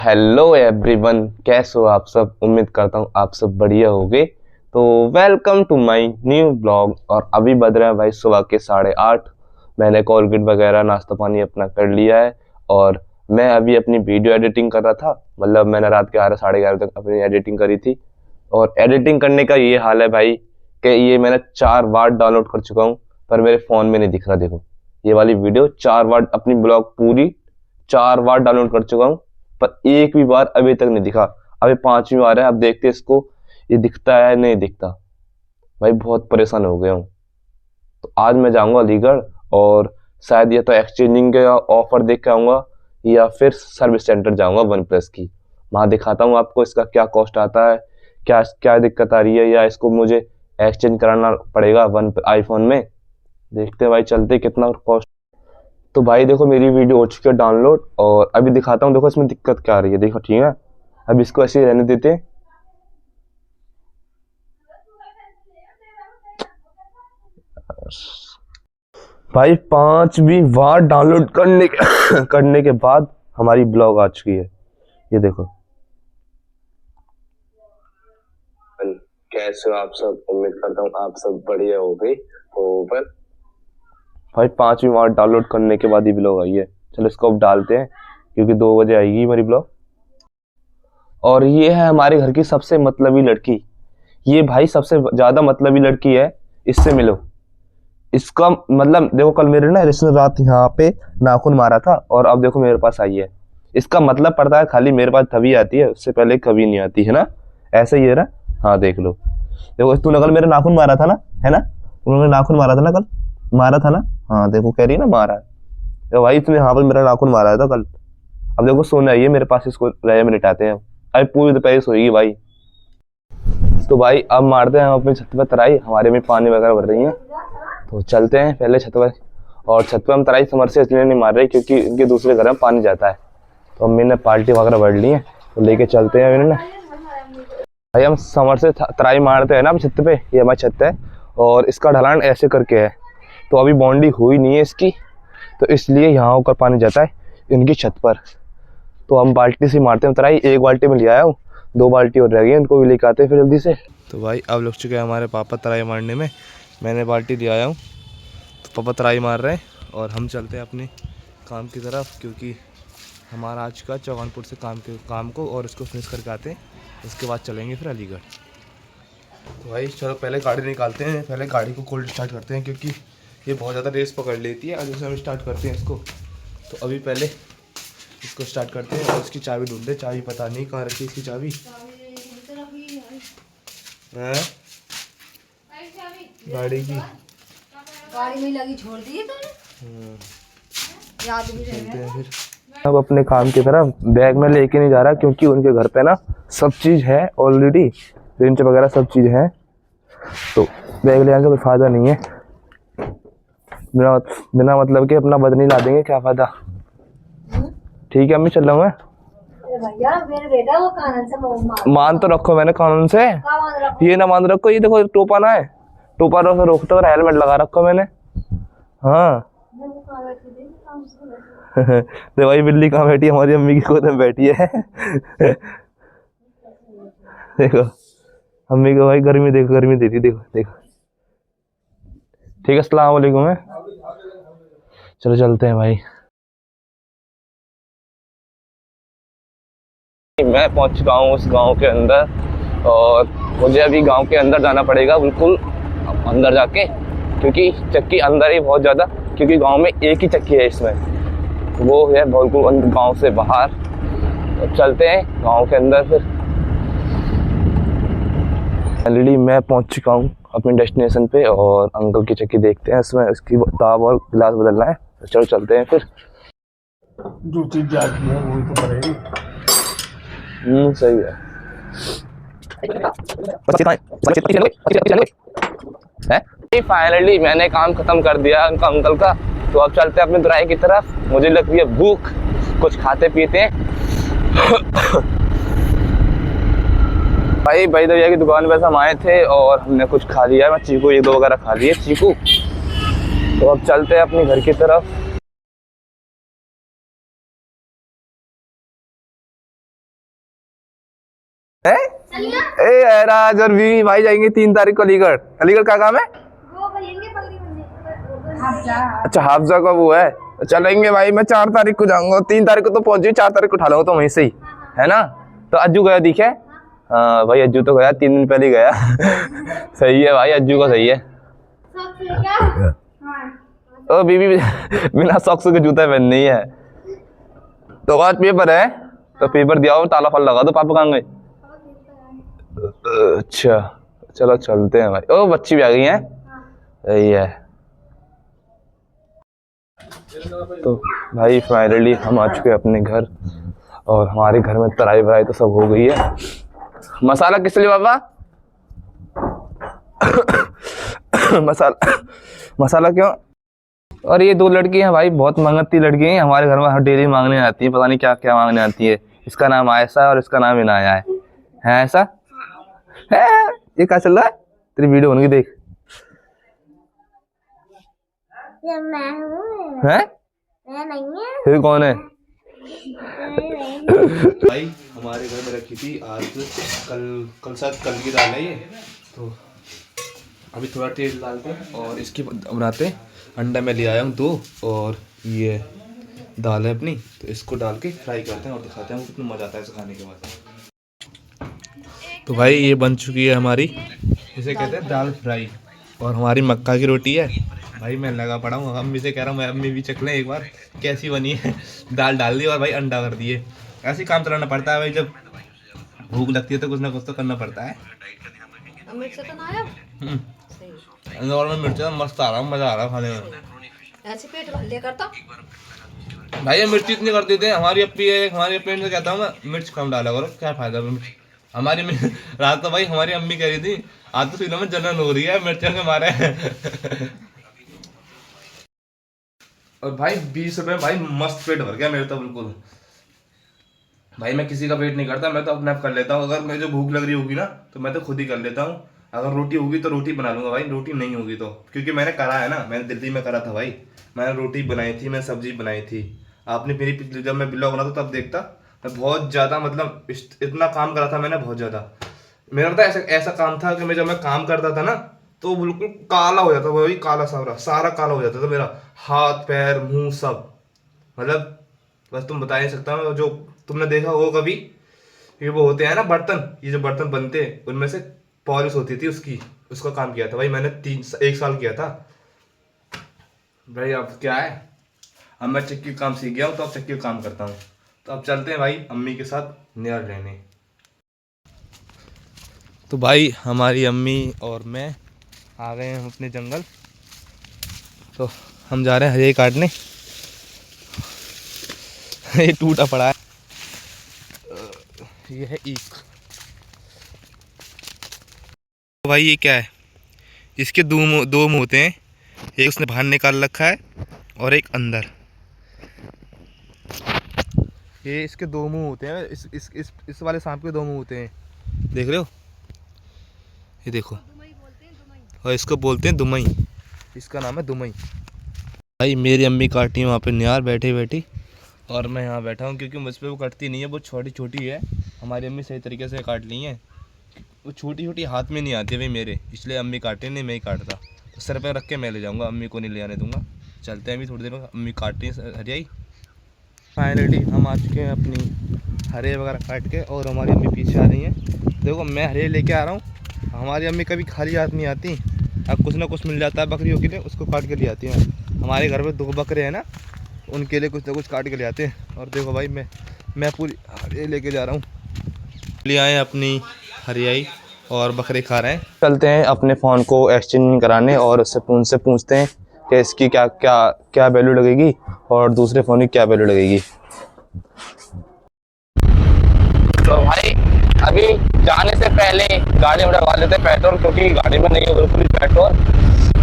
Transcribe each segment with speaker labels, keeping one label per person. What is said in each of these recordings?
Speaker 1: Hello everyone, कैसे हो आप सब। उम्मीद करता हूँ आप सब बढ़िया होगे। तो welcome to my new blog. और अभी बज रहे हैं भाई सुबह के 8:30। मैंने कोलगेट वगैरह नाश्ता पानी अपना कर लिया है और मैं अभी अपनी वीडियो एडिटिंग कर रहा था। मतलब मैंने रात के 11 साढ़े 11 तक अपनी एडिटिंग करी थी। और एडिटिंग करने का ये हाल है भाई कि ये मैंने 4 बार डाउनलोड कर चुका हूँ, पर मेरे फ़ोन में नहीं दिख रहा। देखो ये वाली वीडियो 4 बार, अपनी ब्लॉग पूरी 4 बार डाउनलोड कर चुका हूँ, पर एक भी बार अभी तक नहीं दिखा। अभी 5वीं बार है। अब देखते हैं इसको ये दिखता है नहीं दिखता। भाई बहुत परेशान हो गया हूँ। तो आज मैं जाऊंगा अलीगढ़ और शायद या तो एक्सचेंजिंग का ऑफर देख के आऊंगा या फिर सर्विस सेंटर जाऊंगा वन प्लस की। वहां दिखाता हूँ आपको इसका क्या कॉस्ट आता है, क्या क्या दिक्कत आ रही है, या इसको मुझे एक्सचेंज कराना पड़ेगा वन आईफोन में। देखते हैं भाई, चलते कितना कॉस्ट। तो भाई देखो मेरी वीडियो हो चुकी है डाउनलोड और अभी दिखाता हूँ। देखो इसमें दिक्कत क्या आ रही है, देखो ठीक है। अब इसको ऐसे ही रहने देते हैं। भाई 5वीं बार डाउनलोड करने के करने के बाद हमारी ब्लॉग आ चुकी है। ये देखो। कैसे हो आप सब, उम्मीद करता हूँ आप सब बढ़िया हो गई। तो पर भाई 5वीं बार डाउनलोड करने के बाद ही ब्लॉग आई है। चलो इसको अब डालते हैं क्योंकि 2 बजे आएगी मेरी ब्लॉग। और ये है हमारे घर की सबसे मतलबी लड़की। ये भाई सबसे ज्यादा मतलबी लड़की है। इससे मिलो। इसका मतलब देखो, कल मेरे ना रिश्ते रात यहाँ पे नाखून मारा था और अब देखो मेरे पास आई है। इसका मतलब पड़ता है खाली मेरे पास तभी आती है, उससे पहले कभी नहीं आती है ना। ऐसे ही है ना। हाँ देख लो। देखो तूने कल मेरे नाखून मारा था ना, है ना। तुमने नाखून मारा था ना कल, मारा था ना। हाँ देखो कह रही है ना मारा है। देखो भाई तुमने यहाँ पर मेरा नाखून मारा था कल। अब देखो सोने आई है मेरे पास, इसको रहे में लिटाते हैं। अभी पूरी दोपहर सोएगी भाई। तो भाई अब मारते हैं हम अपनी छत पर तराई। हमारे में पानी वगैरह भर रही है, तो चलते हैं पहले छत पर। और छत पर हम तराई समर से इसलिए नहीं मार रहे क्योंकि इनके दूसरे घर में पानी जाता है। तो अम्मी ने पाल्टी वगैरह भर ली है, तो लेके चलते हैं इन्होंने। भाई हम समर से तराई मारते हैं ना छत पे। ये हमारी छत है और इसका ढलान ऐसे करके है, तो अभी बाउंड्री हुई नहीं है इसकी, तो इसलिए यहाँ होकर पानी जाता है इनकी छत पर। तो हम बाल्टी से मारते हैं तराई। 1 बाल्टी में ले आया हूँ, 2 बाल्टी और रह गई, इनको भी लेके आते हैं फिर जल्दी से। तो भाई अब लग चुके हैं हमारे पापा तराई मारने में। मैंने बाल्टी ले आया हूँ, तो पापा तराई मार रहे हैं और हम चलते हैं अपने काम की तरफ, क्योंकि हमारा आज का चौहानपुर से काम को और इसको फिनिश करके आते हैं। उसके बाद चलेंगे फिर अलीगढ़। तो भाई चलो पहले गाड़ी निकालते हैं, पहले गाड़ी को कोल्ड स्टार्ट करते हैं क्योंकि ये बहुत ज़्यादा रेस पकड़ लेती है। जैसे हम स्टार्ट करते हैं इसको, तो अभी पहले इसको स्टार्ट करते हैं और इसकी चाबी ढूंढते। चाबी पता नहीं कहाँ रखी इसकी चाबी है। गाड़ी में लगी छोड़ दी है तूने। याद भी चलते हैं फिर अब अपने काम की तरफ। बैग में लेके नहीं जा रहा क्योंकि उनके घर पे ना सब चीज़ है ऑलरेडी, रेंच वगैरह सब चीज़ है, तो बैग ले आने का कोई फायदा नहीं है। बिना मतलब के अपना बदनी ला देंगे, क्या फायदा। ठीक है अम्मी चल रहा हूँ मैं। भैया मेरे बेटा वो कानून से मान तो रखो, मैंने कानून से ये ना मान रखो। ये देखो टोपा ना है, टोपा रोकते और हेलमेट लगा रखो मैंने। हाँ तो भाई बिल्ली कहाँ बैठी है, हमारी अम्मी की गोद में बैठी है। देखो अम्मी को भाई गर्मी देखो, गर्मी देती देखो देखो। ठीक है अस्सलाम वालेकुम है। चलो चलते हैं भाई। मैं पहुंच चुका हूँ उस गांव के अंदर और मुझे अभी गांव के अंदर जाना पड़ेगा, बिल्कुल अंदर जाके, क्योंकि चक्की अंदर ही बहुत ज़्यादा, क्योंकि गांव में एक ही चक्की है इसमें, वो है बिल्कुल गांव से बाहर। तो चलते हैं गांव के अंदर फिर। ऑलरेडी मैं पहुंच चुका हूँ अपने डेस्टिनेशन पे और अंकल की चक्की देखते हैं, इसमें उसकी ताब और गिलास बदलना है। तो चलो चलते हैं फिर।
Speaker 2: जो चीज जाती है वही तो करेगी।
Speaker 1: सही है। फाइनली मैंने काम खत्म कर दिया उनका अंकल का। तो अब चलते हैं अपने दुराई की तरफ। मुझे लगती है भूख, कुछ खाते पीते हैं। भाई भैया की दुकान पे हम आए थे और हमने कुछ खा लिया। मैं चीकू 1-2 वगैरह खा लिए चीकू। तो अब चलते हैं अपने घर की तरफ। है? ए राज और बीवी भाई जाएंगे 3 तारीख को अलीगढ़। अलीगढ़ का काम है? अच्छा हाफजा का वो है। चलेंगे भाई, मैं 4 तारीख को जाऊंगा, 3 तारीख को तो पहुंच जाऊँ, 4 तारीख को उठा लूंगा तो वहीं से ही, है ना? तो अज्जू गया दिखे? हाँ भाई अज्जू तो गया, 3 दिन पहले ही गया। सही है भाई, अज्जू का सही है। ओ बीबी बिना सॉक्स के जूता पहनने ही है। तो आज पेपर है तो पेपर दिया हो, ताला फाल लगा दो। पापा कहाँ गए? अच्छा चलो चलते हैं भाई। ओ बच्ची भी आ गई है, सही है। तो भाई फाइनली हम आ चुके हैं अपने घर, और हमारे घर में तराई वराई तो सब हो गई है। मसाला किस लिए पापा? मसाला क्यों? और ये 2 लड़की हैं भाई, बहुत मंगती लड़की हैं, हमारे घर में हर डेली मांगने आती है, पता नहीं क्या क्या मांगने आती है। इसका नाम आयशा है और इसका नाम इनाया है ऐसा है? ये क्या चल रहा है? तेरी वीडियो होगी देख।
Speaker 3: ये मैं हूँ।
Speaker 1: हैं?
Speaker 3: मैं नहीं है।
Speaker 1: फिर कौन है?
Speaker 4: भाई हमारे घर में रखी थी आज, कल शायद कल की दाल है ये, तो अभी थोड़ा तेल डालते हैं और इसकी बनाते हैं। अंडा मैं ले आया हूँ 2, और ये दाल है अपनी, तो इसको डाल के फ्राई करते हैं और दिखाते हैं कितना मज़ा आता है इसे खाने के बाद। तो भाई ये बन चुकी है हमारी, इसे कहते हैं दाल फ्राई, और हमारी मक्का की रोटी है। भाई मैं लगा पड़ा हूँ, अम्मी से कह रहा हूँ मैं अम्मी भी चख लें एक बार कैसी बनी है। दाल डाल दी और भाई अंडा कर दिए। ऐसे काम चलाना पड़ता है भाई, जब भूख लगती है तो कुछ ना कुछ तो करना पड़ता है।
Speaker 5: मिर्च तो ना आया?
Speaker 4: नॉर्मल मिर्च मस्त आ रहा, मज़ा आ रहा खाने में।
Speaker 5: ऐसे पेट भर लिया करता।
Speaker 4: भाई ये मिर्ची इतनी कर देते हैं। हमारी अपी है, हमारी अपी से कहता हूँ मैं मिर्च कम डाला करो, क्या फायदा मिर्च। हमारी रात तो भाई हमारी अम्मी कह रही थी आज तो सीनों में जलन हो रही है मिर्चों के मारे। और भाई 20 रुपए भाई मस्त पेट भर गया मेरे तो बिल्कुल। भाई मैं किसी का वेट नहीं करता, मैं तो अपने आप कर लेता हूँ। अगर मुझे भूख लग रही होगी ना तो मैं तो खुद ही कर लेता हूँ। अगर रोटी होगी तो रोटी बना लूंगा भाई, रोटी नहीं होगी तो, क्योंकि मैंने करा है ना, मैंने दिल्ली में करा था भाई। मैंने रोटी बनाई थी, मैंने सब्जी बनाई थी। आपने मेरी पिछली जब मैं ब्लॉग बना था तब देखता, मैं बहुत ज़्यादा मतलब इतना काम करा था मैंने, बहुत ज़्यादा। मेरा पता ऐसा काम था कि जब मैं काम करता था ना तो बिल्कुल काला हो जाता था भाई, काला सारा काला हो जाता था मेरा, हाथ पैर मुंह सब। मतलब बस तुम बता नहीं सकता मैं, जो तुमने देखा हो कभी, ये वो होते हैं ना बर्तन, ये जो बर्तन बनते हैं उनमें से पॉलिश होती थी उसका काम किया था भाई मैंने 1 साल किया था भाई। अब क्या है, अब मैं चक्की का काम सीख गया हूँ तो अब चक्की का काम करता हूँ। तो अब चलते हैं भाई अम्मी के साथ नियर रहने। तो भाई हमारी अम्मी और मैं आ गए हैं अपने जंगल, तो हम जा रहे हैं हरे काटने। ये टूटा पड़ा है, ये है ईख। तो भाई ये क्या है, इसके दो मुंह होते हैं, एक उसने बाहर निकाल रखा है और एक अंदर। ये इसके 2 मुंह होते हैं, इस वाले सांप के 2 मुंह होते हैं, देख रहे हो, ये देखो। और इसको बोलते हैं दुमई, इसका नाम है दुमई। भाई मेरी अम्मी काटी है वहाँ पे नियार बैठी बैठी, और मैं यहाँ बैठा हूँ क्योंकि मुझ पर वो कटती नहीं है, वो छोटी छोटी है। हमारी अम्मी सही तरीके से काट ली है, वो छोटी छोटी हाथ में नहीं आती भाई मेरे, इसलिए अम्मी काटे नहीं, मैं ही काटता। तो सर पे रख के मैं ले जाऊँगा, अम्मी को नहीं ले आने दूँगा। चलते हैं अभी थोड़ी देर में, अम्मी काटती है हरियाई। फाइनली हम आ चुके हैं अपनी हरे वगैरह काट के, और हमारी अम्मी पीछे आ रही हैं। देखो मैं हरे लेके आ रहा हूँ, हमारी अम्मी कभी खाली हाथ नहीं आती। अब कुछ ना कुछ मिल जाता है बकरियों के लिए, उसको काट के ले आती हैं। हमारे घर में 2 बकरे हैं ना, उनके लिए कुछ ना कुछ काट के ले आते हैं। और देखो भाई मैं पूरी हरे लेके जा रहा हूँ। ले आए अपनी हरियाई और बकरे खा रहे हैं।
Speaker 1: चलते हैं अपने फ़ोन को एक्सचेंज कराने और उनसे पूछते हैं कि इसकी क्या क्या क्या वैल्यू लगेगी और दूसरे फ़ोन की क्या वैल्यू लगेगी। तो भाई अभी जाने से पहले गाड़ी में डलवा लेते हैं पेट्रोल, क्योंकि गाड़ी में नहीं है बिल्कुल पेट्रोल,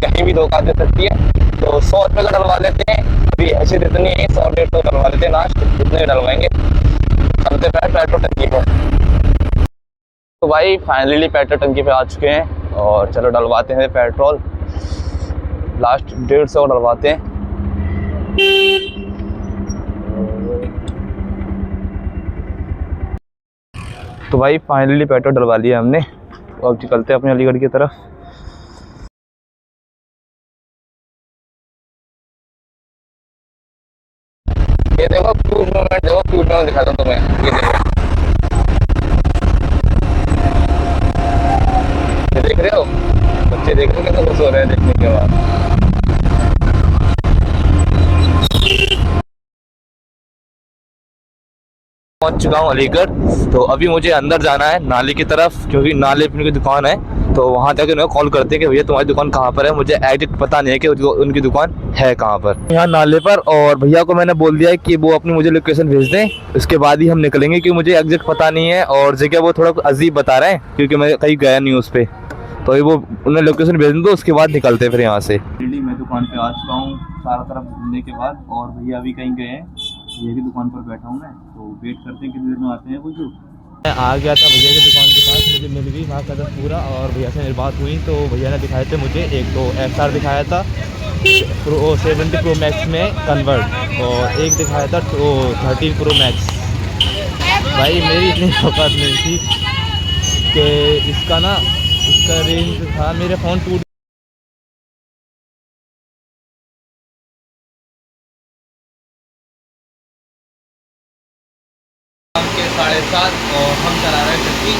Speaker 1: कहीं भी धोखा दे सकती है। तो 100 रुपये का डलवा लेते हैं, अभी ऐसे इतनी है 100-150 डलवा लेते हैं, लास्ट इतने डलवाएंगे। चलते पेट्रोल टंकी पर। तो भाई फाइनली पेट्रोल टंकी पे आ चुके हैं, और चलो डलवाते हैं पेट्रोल, लास्ट 150 डलवाते हैं। तो भाई फाइनली पेट्रोल डलवा लिया हमने, तो अब निकलते हैं अपने अलीगढ़ की तरफ। ये देखो क्रूज मोमेंट, देखो क्रूज मोमेंट दिखाता हूँ तुम्हें, ये देख रहे हो, बच्चे देख रहे हो कितना खुश हो रहे हैं देखने के बाद। पहुंच चुका हूँ अलीगढ़। तो अभी मुझे अंदर जाना है नाले की तरफ, क्योंकि नाले पे उनकी दुकान है, तो वहाँ जाके उन्हें कॉल करते हैं कि भैया तुम्हारी दुकान कहाँ पर है। मुझे एग्जैक्ट पता नहीं है कि उनकी दुकान है कहाँ पर, यहाँ नाले पर। और भैया को मैंने बोल दिया है कि वो अपनी मुझे लोकेशन भेज दें, उसके बाद ही हम निकलेंगे, क्योंकि मुझे एग्जैक्ट पता नहीं है और जगह वो थोड़ा अजीब बता रहे हैं, क्योंकि मैं कहीं गया नहीं उस पर। तो वो उन्हें लोकेशन भेज दें, तो उसके बाद निकलते हैं फिर यहाँ से। मैं दुकान पे आ चुका हूँ सारा तरफ घूमने के बाद, और भैया अभी कहीं गए हैं, भैया की दुकान पर बैठा हूँ मैं, तो वेट करते हैं कितनी देर में आते हैं कुछ। मैं आ गया था भैया की दुकान के पास, मुझे मिल गई वहाँ का पूरा, और भैया से मेरी बात हुई, तो भैया ने दिखाए थे मुझे एक तो XR दिखाया था प्रो 70 Pro Max में कन्वर्ट, और एक दिखाया था तो 13 Pro Max। भाई मेरी इतनी औकात नहीं थी कि इसका ना, इसका रेंज था, मेरे फ़ोन टूट के 7:30, और हम चला रहे हैं चक्की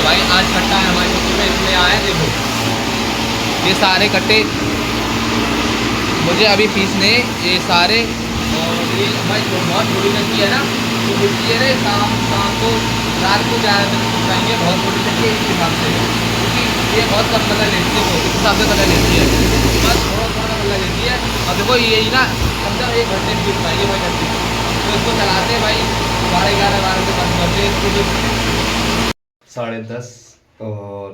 Speaker 1: भाई। आज कट्टा है हमारी चक्की में, इसमें आए देखो ये सारे कट्टे मुझे अभी पीसने, ये सारे। और ये भाई बहुत बड़ी चक्की है ना, तो मिलती है रे शाम को, रात को 11 बजे पहुँचाएंगे। बहुत बड़ी चक्की है इस हिसाब से, क्योंकि ये बहुत कम कलर लेती है, इस हिसाब से कलर लेती है, बस थोड़ा थोड़ा कलर लेती है। और देखो यही ना कम से कम 1 घंटे में पीस पाएगी भाई चक्की, तो इसको चलाते हैं भाई 11:30 12 से बंद करते हैं इसको। 10:30 और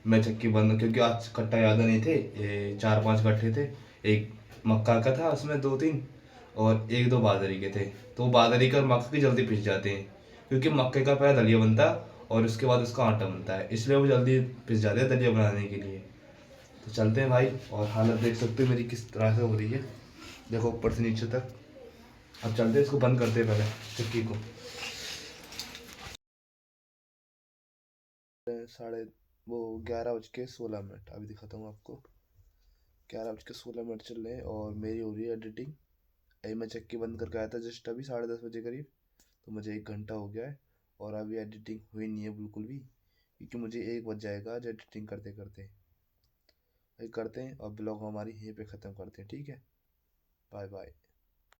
Speaker 1: मैं चक्की बंद, क्योंकि आज कट्टा ज़्यादा नहीं थे, ये 4-5 कट्टे थे। एक मक्का का था उसमें 2-3, और 1-2 बाजरी के थे। तो बाजरी का और मक्का की जल्दी पिस जाते हैं, क्योंकि मक्के का पहले दलिया बनता है और उसके बाद उसका आटा बनता है, इसलिए वो जल्दी पिस जाते हैं दलिया बनाने के लिए। तो चलते हैं भाई, और हालत देख सकते हो मेरी किस तरह से हो रही है, देखो ऊपर से नीचे तक। अब चलते हैं, इसको बंद करते हैं पहले चक्की को। 11:16 अभी दिखाता हूँ आपको। 11:16 चल रहे हैं, और मेरी हो रही है एडिटिंग। अभी मैं चक्की बंद करके आया था जस्ट अभी 10:30 बजे करीब, तो मुझे 1 घंटा हो गया है, और अभी एडिटिंग हुई नहीं है बिल्कुल भी, क्योंकि मुझे 1 बज जाएगा आज एडिटिंग करते करते। अभी करते हैं, और ब्लॉग हमारी यहीं पे ख़त्म करते हैं, ठीक है, बाय बाय।